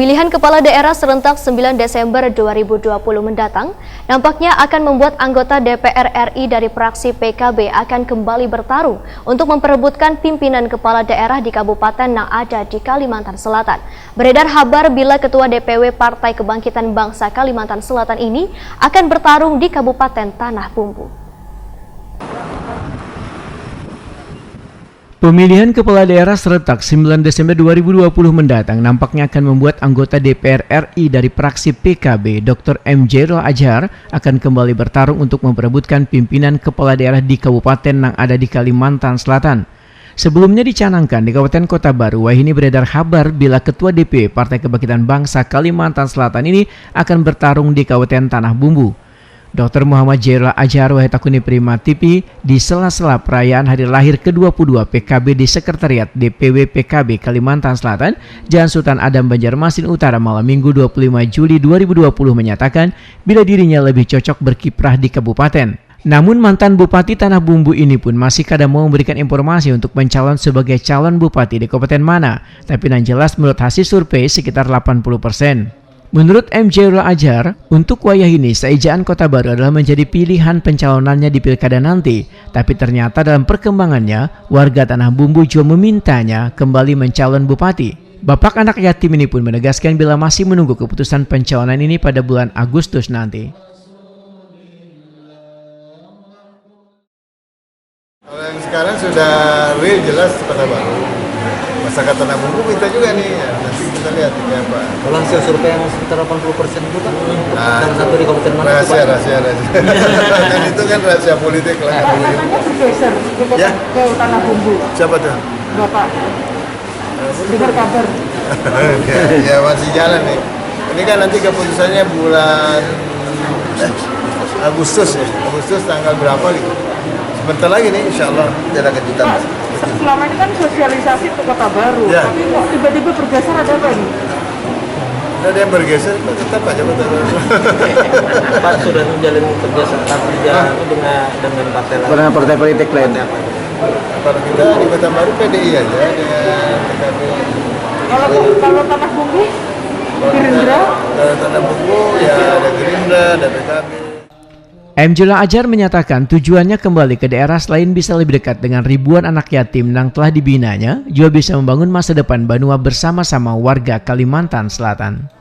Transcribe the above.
Pemilihan kepala daerah serentak 9 Desember 2020 mendatang nampaknya akan membuat anggota DPR RI dari fraksi PKB akan kembali bertarung untuk memperebutkan pimpinan kepala daerah di kabupaten yang ada di Kalimantan Selatan. Beredar kabar bila Ketua DPW Partai Kebangkitan Bangsa Kalimantan Selatan ini akan bertarung di Kabupaten Tanah Bumbu. Pemilihan kepala daerah serentak 9 Desember 2020 mendatang nampaknya akan membuat anggota DPR RI dari fraksi PKB Dr. M. Jairul Adjar akan kembali bertarung untuk memperebutkan pimpinan kepala daerah di kabupaten yang ada di Kalimantan Selatan. Sebelumnya dicanangkan di Kabupaten Kota Baru, ini beredar kabar bila Ketua DPW Partai Kebangkitan Bangsa Kalimantan Selatan ini akan bertarung di Kabupaten Tanah Bumbu. Dr. Muhammad Jairul Adjar Wahitakuni Prima TV di sela-sela perayaan hari lahir ke-22 PKB di Sekretariat DPW PKB Kalimantan Selatan, Jalan Sultan Adam Banjarmasin Utara malam Minggu 25 Juli 2020 menyatakan bila dirinya lebih cocok berkiprah di kabupaten. Namun mantan Bupati Tanah Bumbu ini pun masih kadang mau memberikan informasi untuk mencalon sebagai calon bupati di kabupaten mana, tapi yang jelas menurut hasil survei sekitar 80%. Menurut M. Jairul Adjar, untuk wayah ini seijaan Kota Baru adalah menjadi pilihan pencalonannya di pilkada nanti. Tapi ternyata dalam perkembangannya, warga Tanah Bumbu juga memintanya kembali mencalon bupati. Bapak anak yatim ini pun menegaskan bila masih menunggu keputusan pencalonan ini pada bulan Agustus nanti. Kalau yang sekarang sudah real jelas Kota Baru. Masyarakat Tanah Bumbu minta juga nih, ya, nanti kita lihat ini apa. Kalau hasil survei yang sekitar 80% itu kan dan satu di kabupaten mana? Rahasia. Dan itu kan rahasia politik lah. Katanya bergeser ke Tanah Bumbu. Siapa tuh? Bapak. Dengar kabar. Ya masih jalan nih. Ini kan nanti keputusannya bulan Agustus ya. Agustus tanggal berapa gitu? Sebentar lagi nih, insya Allah ada kejutan. Selama ini kan sosialisasi ke Kota Baru, ya. tapi kok tiba-tiba bergeser ada apa nih? Ada yang bergeser, tetap aja Kota Baru. Pak sudah menjalin kerja dengan partai lain. Dengan partai politik lain. Kalau kita di Kota Baru PDI aja dengan PKB. Kalau Tanah Bumbu, Gerindra? Kalau Tanah Bumbu ya ada Gerindra, ada PKB. M. Jairul Adjar menyatakan tujuannya kembali ke daerah selain bisa lebih dekat dengan ribuan anak yatim yang telah dibinanya, juga bisa membangun masa depan Banua bersama-sama warga Kalimantan Selatan.